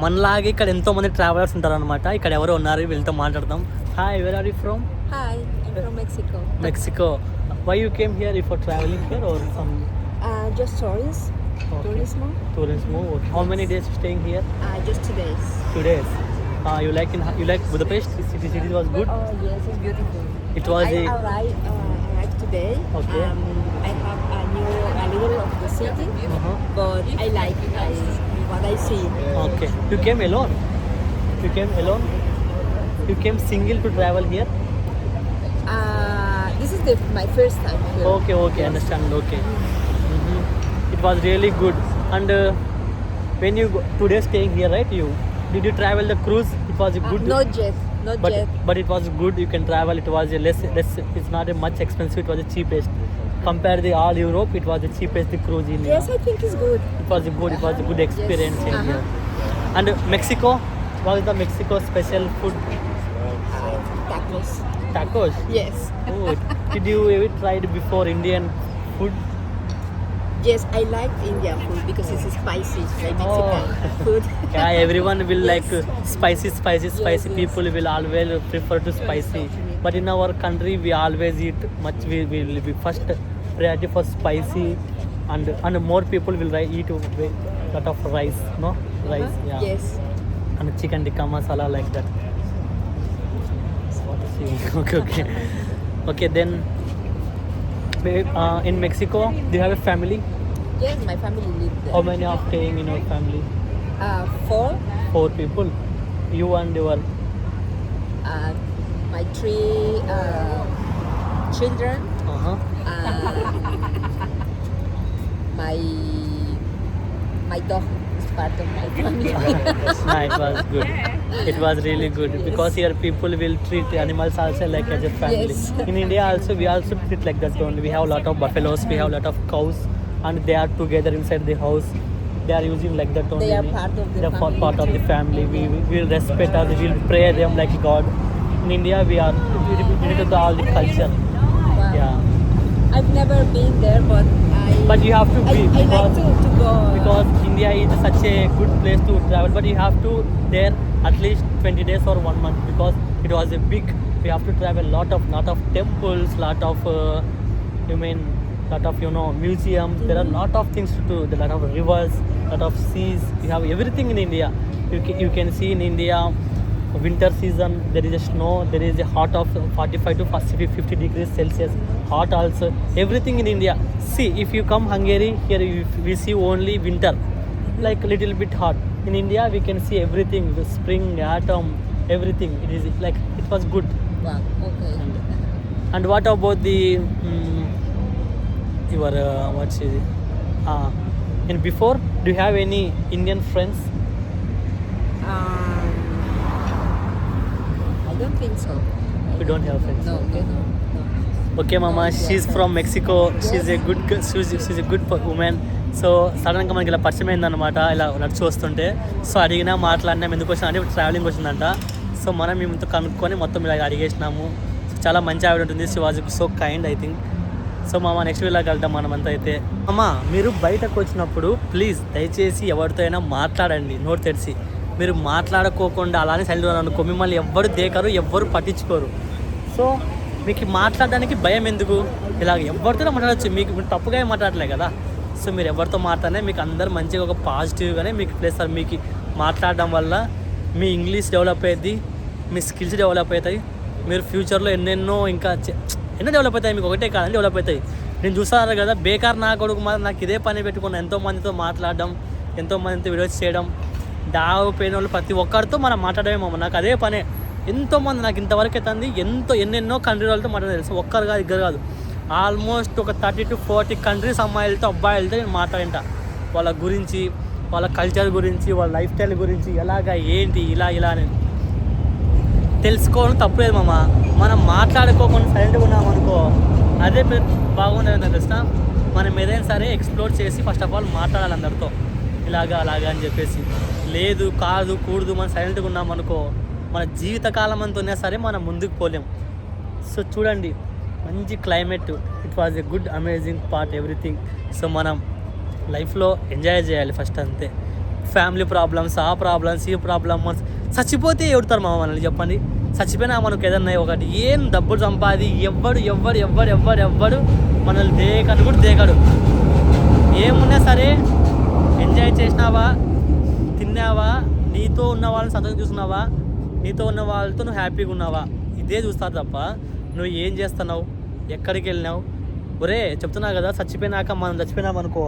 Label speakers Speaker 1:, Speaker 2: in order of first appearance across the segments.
Speaker 1: మనలాగే ఇక్కడ ఎంతో మంది ట్రావెలర్స్ ఉంటారు అనమాట. ఇక్కడ ఎవరో ఉన్నారు, వీళ్ళతో మాట్లాడదాం. Hi, where are you from?
Speaker 2: Hi, I'm from Mexico.
Speaker 1: Mexico. Why you came here? For traveling here or some?
Speaker 2: Just tourists. Tourism.
Speaker 1: Tourism. Okay. How many days you staying here?
Speaker 2: Just 2 days.
Speaker 1: 2 days. You like Budapest? City was good.
Speaker 2: Oh yes, it's beautiful.
Speaker 1: It was
Speaker 2: I arrived today.
Speaker 1: Okay.
Speaker 2: I have a little of the city, but I like what I see.
Speaker 1: Okay. You came alone? You came single to travel here?
Speaker 2: This is my first time here.
Speaker 1: Okay, understand. Okay. It was really good. And when you 2 days staying here, right? Did you travel the cruise? It was good.
Speaker 2: Not yet.
Speaker 1: But it was good. You can travel. It was a less. It's not a much expensive. It was the cheapest. Compared to all Europe, it was the cheapest cruise in.
Speaker 2: Yes, I think it's good.
Speaker 1: It was a good experience in here. And Mexico, what is the Mexico special food?
Speaker 2: Tacos.
Speaker 1: Tacos.
Speaker 2: Yes.
Speaker 1: Oh, did you ever tried before Indian food?
Speaker 2: Yes, I like Indian food because it's spicy, like Mexican food.
Speaker 1: Yeah, everyone will like spicy.
Speaker 2: Yes.
Speaker 1: People will always prefer to spicy. But in our country, we always eat much. We will be first priority for spicy, and more people will eat a lot of rice. No rice. Yeah.
Speaker 2: Yes.
Speaker 1: And chicken tikka masala like that. Okay. Then in Mexico, do you have a family?
Speaker 2: Yes, my family live there.
Speaker 1: How many are staying in your family?
Speaker 2: 4.
Speaker 1: 4 people. You and your
Speaker 2: My 3 children. My dog is part of my family.
Speaker 1: It was good. It was really good because here people will treat animals also like as a family.
Speaker 2: Yes.
Speaker 1: In India also, we also treat like that only. We have a lot of buffaloes, we have a lot of cows, and they are together inside the house. They are using like that only.
Speaker 2: They are part of the
Speaker 1: They are
Speaker 2: family.
Speaker 1: part of the family. We will respect us. We will pray them like God. In India, we need to all the culture.
Speaker 2: Wow.
Speaker 1: Yeah.
Speaker 2: I've never been there, but
Speaker 1: But you have to be
Speaker 2: I like to go.
Speaker 1: because India is such a good place to travel. But you have to there at least 20 days or 1 month because it was a big. We have to travel lot of temples, lot of museums. There are lot of things to do. There are lot of rivers, lot of seas. You have everything in India. You can see in India. Winter season, there is a snow, there is a hot of 45 to 50 degrees Celsius, hot also, everything in India. See, if you come Hungary, here we see only winter, like little bit hot. In India, we can see everything, the spring, autumn, everything. It was good.
Speaker 2: Wow. Okay.
Speaker 1: And what about the and before, do you have any Indian friends?
Speaker 2: I don't think so.
Speaker 1: You don't have friends?
Speaker 2: No.
Speaker 1: Okay, Mama, she's from Mexico. She's a good girl. She's a good woman. So సడన్గా మనకి ఇలా పరిచయం అయిందనమాట, ఇలా నడిచి వస్తుంటే. So అడిగినా మాట్లాడినా ఎందుకు వచ్చినా అంటే ట్రావెలింగ్ వచ్చిందంట. సో మనం మేమంతా కనుక్కొని మొత్తం ఇలా అడిగేసినాము. చాలా మంచి ఆవిడ ఉంటుంది. She was so kind I think. So మామ నెక్స్ట్ వీళ్ళకి వెళ్తాం మనమంతా అయితే. అమ్మ, మీరు బయటకు వచ్చినప్పుడు ప్లీజ్ దయచేసి ఎవరితో అయినా మాట్లాడండి నోరు తెరిచి. మీరు మాట్లాడుకోకుండా అలానే సైలెంట్ అనుకో, మిమ్మల్ని ఎవ్వరు దేకరు, ఎవ్వరు పట్టించుకోరు. సో మీకు మాట్లాడడానికి భయం ఎందుకు? ఇలాగ ఎవరితో మాట్లాడచ్చు, మీకు తప్పుగా ఏం మాట్లాడలే కదా. సో మీరు ఎవరితో మాట్లాడినా మీకు అందరు మంచిగా ఒక పాజిటివ్గానే మీకు ప్లేస్. మీకు మాట్లాడడం వల్ల మీ ఇంగ్లీష్ డెవలప్ అవుతుంది, మీ స్కిల్స్ డెవలప్ అవుతాయి. మీరు ఫ్యూచర్లో ఎన్నో డెవలప్ అవుతాయి. మీకు ఒకటే కాదని డెవలప్ అవుతాయి. నేను చూస్తాను కదా, బేకార్ నా కొడుకు నాకు ఇదే పని పెట్టుకున్నాను. ఎంతోమందితో మాట్లాడడం, ఎంతోమందితో వీడియోస్ చేయడం, దావు పోయిన వాళ్ళు ప్రతి ఒక్కరితో మనం మాట్లాడమేమో. నాకు అదే పనే. ఎంతోమంది నాకు ఇంతవరకు అవుతుంది, ఎన్నెన్నో కంట్రీ వాళ్ళతో మాట్లాడాలి తెలుసు. ఒక్కరు కాదు, ఇద్దరు కాదు, ఆల్మోస్ట్ ఒక 30 to 40 కంట్రీస్ అమ్మాయిలతో అబ్బాయిలతో నేను మాట్లాడింట. వాళ్ళ గురించి, వాళ్ళ కల్చర్ గురించి, వాళ్ళ లైఫ్ స్టైల్ గురించి, ఎలాగా ఏంటి ఇలా అని తెలుసుకోవడం తప్పులేదు మామ. మనం మాట్లాడుకోకుండా సైలెంట్గా ఉన్నామనుకో, అదే బాగుంటుంది తెలుసా. మనం ఏదైనా సరే ఎక్స్ప్లోర్ చేసి ఫస్ట్ ఆఫ్ ఆల్ మాట్లాడాలి అందరితో, అలాగా అని చెప్పేసి. లేదు కాదు కూడదు, మనం సైలెంట్గా ఉన్నామనుకో మన జీవితకాలం అంతా సరే మనం ముందుకు పోలేం. సో చూడండి, మంచి climate, it was a good amazing part everything. So మనం లైఫ్లో ఎంజాయ్ చేయాలి ఫస్ట్, అంతే. ఫ్యామిలీ ప్రాబ్లమ్స్, ఆ ప్రాబ్లమ్స్, ఈ ప్రాబ్లమ్స్. చచ్చిపోతే ఎవడుతారు మామ మనల్ని చెప్పండి. చచ్చిపోయినా మనకు ఏదన్నా ఒకటి ఏం డబ్బులు సంపాది ఎవ్వడు మనల్ని దేకడు కూడా దేకడు. ఏమున్నా సరే ఎంజాయ్ చేసినావా, తిన్నావా, నీతో ఉన్న వాళ్ళని సంతోషం చూస్తున్నావా, నీతో ఉన్న వాళ్ళతో నువ్వు హ్యాపీగా ఉన్నావా, ఇదే చూస్తారు తప్ప నువ్వు ఏం చేస్తున్నావు, ఎక్కడికి వెళ్ళినావు. ఒరే చెప్తున్నా కదా, మనం చచ్చిపోయినామనుకో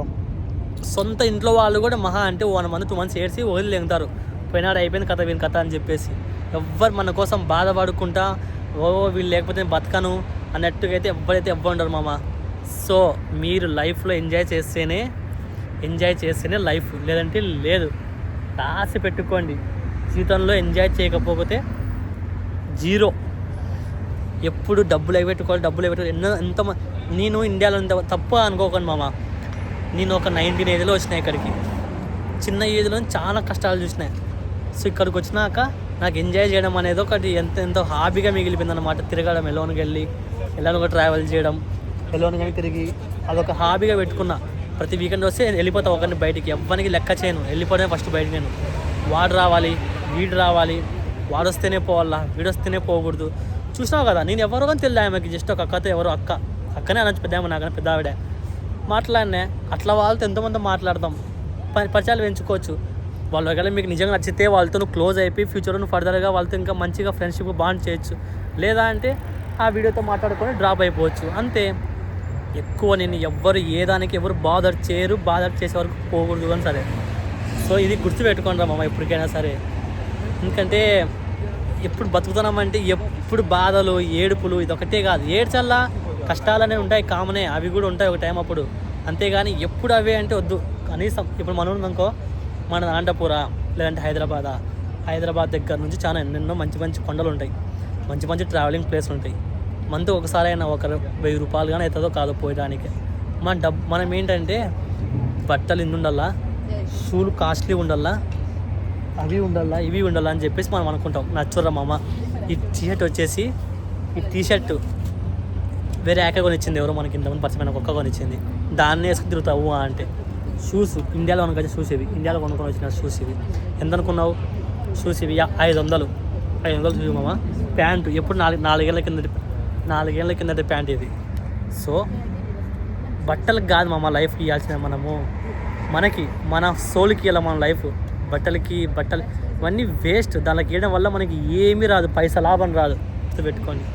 Speaker 1: సొంత ఇంట్లో వాళ్ళు కూడా మహా అంటే 1 month 2 months ఏడ్చి వదిలేంటారు. పోయినాడు అయిపోయింది కథ, వీని కథ అని చెప్పేసి. ఎవ్వరు మన కోసం బాధపడుకుంటా వీళ్ళు లేకపోతే నేను బతకను అన్నట్టుగా అయితే ఎవ్వరైతే ఉండరు మామ. సో మీరు లైఫ్లో ఎంజాయ్ చేస్తేనే లైఫ్, లేదంటే లేదు. రాసి పెట్టుకోండి, జీవితంలో ఎంజాయ్ చేయకపోతే జీరో. ఎప్పుడు డబ్బులు అయిపెట్టుకోవాలి. ఎంత నేను ఇండియాలో తప్ప అనుకోకండి మామ. నేను ఒక 19 ఏజ్లో వచ్చినా ఇక్కడికి. చిన్న ఏజ్లో చాలా కష్టాలు చూసినాయి. సో ఇక్కడికి వచ్చినాక నాకు ఎంజాయ్ చేయడం అనేది ఒకటి ఎంతో హాబీగా మిగిలిపోయింది అనమాట. తిరగడం, ఎలోన్గా ట్రావెల్ చేయడం, ఎలోన్గా తిరిగి అదొక హాబీగా పెట్టుకున్నా. ప్రతి వీకెండ్ వస్తే వెళ్ళిపోతా ఒకరిని బయటికి, ఎవ్వరికి లెక్క చేయను, వెళ్ళిపోవడమే ఫస్ట్ బయటికి. నేను వాడు రావాలి, వీడు రావాలి, వాడు వస్తేనే పోవాలా, వీడు వస్తేనే పోకూడదు. చూసినావు కదా, నేను ఎవరో కానీ తెలియదు ఆమెకి. జస్ట్ ఒక అక్కతో ఎవరో అక్కనే అనొచ్చు, పెద్ద ఆమె నాకన్నా పెద్ద ఆవిడ. మాట్లాడినా అట్లా వాళ్ళతో ఎంతోమంది మాట్లాడతాం, పరిచయాలు పెంచుకోవచ్చు. వాళ్ళు ఒకవేళ మీకు నిజంగా నచ్చితే వాళ్ళతో నువ్వు క్లోజ్ అయిపోయి ఫ్యూచర్లో నువ్వు ఫర్దర్గా వాళ్ళతో ఇంకా మంచిగా ఫ్రెండ్షిప్ బాండ్ చేయొచ్చు. లేదా అంటే ఆ వీడియోతో మాట్లాడుకొని డ్రాప్ అయిపోవచ్చు, అంతే. ఎక్కువ నేను ఎవరు బాదర్ చేసే వరకు పోకూడదు అని సరే. సో ఇది గుర్తుపెట్టుకోండి రా మామ ఎప్పటికైనా సరే. ఎందుకంటే ఎప్పుడు బతుకుతున్నామంటే ఎప్పుడు బాధలు, ఏడుపులు, ఇదొకటే కాదు. ఏడ్చల్లా కష్టాలనే ఉంటాయి, కామనే, అవి కూడా ఉంటాయి ఒక టైం అప్పుడు. అంతేగాని ఎప్పుడు అవే అంటే వద్దు. కనీసం ఇప్పుడు మనం ఉందనుకో, మన అనంతపురా లేదంటే హైదరాబాద్ దగ్గర నుంచి చాలా ఎన్నెన్నో మంచి కొండలు ఉంటాయి, మంచి ట్రావెలింగ్ ప్లేస్లు ఉంటాయి. మంత్ ఒకసారి అయినా ఒక 1000 రూపాయలు కానీ అవుతుందో కాదో పోయడానికి. మనం ఏంటంటే బట్టలు ఇన్ని ఉండాలా, షూలు కాస్ట్లీ ఉండాలా, అవి ఉండాలా, ఇవి ఉండాలా అని చెప్పేసి మనం అనుకుంటాం. నచ్చురా మామ. ఈ టీషర్ట్ వేరే యాక కొనిచ్చింది ఎవరో మనకి, ఇంతమంది పరిచయమైన ఒక్క కొనిచ్చింది. దాన్ని వేసుకుని తిరుగుతావు అంటే. షూస్ ఇండియాలో కొనుకొచ్చిన షూస్ ఇవి, ఇండియాలో కొనుక్కొని వచ్చిన షూస్ ఇవి. ఎంత అనుకున్నావు? షూస్ ఇవి 500 షూస్ మామ. ప్యాంటు ఎప్పుడు 4 ఏళ్ళ కిందటి ప్యాంట్ ఇది. సో బట్టలకు కాదు మామ లైఫ్ ఇవ్వాల్సిన మనము, మన సోల్కి ఇలా మన లైఫ్. బట్టలు ఇవన్నీ వేస్ట్. దానికి ఇవ్వడం వల్ల మనకి ఏమీ రాదు, పైసా లాభం రాదు, పెట్టుకోండి.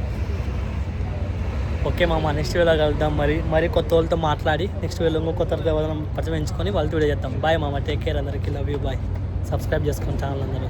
Speaker 1: ఓకే మామ, నెక్స్ట్ వీడియోలో కలుద్దాం. మరి కొత్త వాళ్ళతో మాట్లాడి నెక్స్ట్ వీడియోలో ఇంకో కొత్త పరిచయం ఎంచుకొని వాళ్ళతో వీడియో చేద్దాం. బాయ్ మామ, టేక్ కేర్ అందరికీ, లవ్ యూ, బాయ్. సబ్స్క్రైబ్ చేసుకోండి ఛానల్ అందరూ.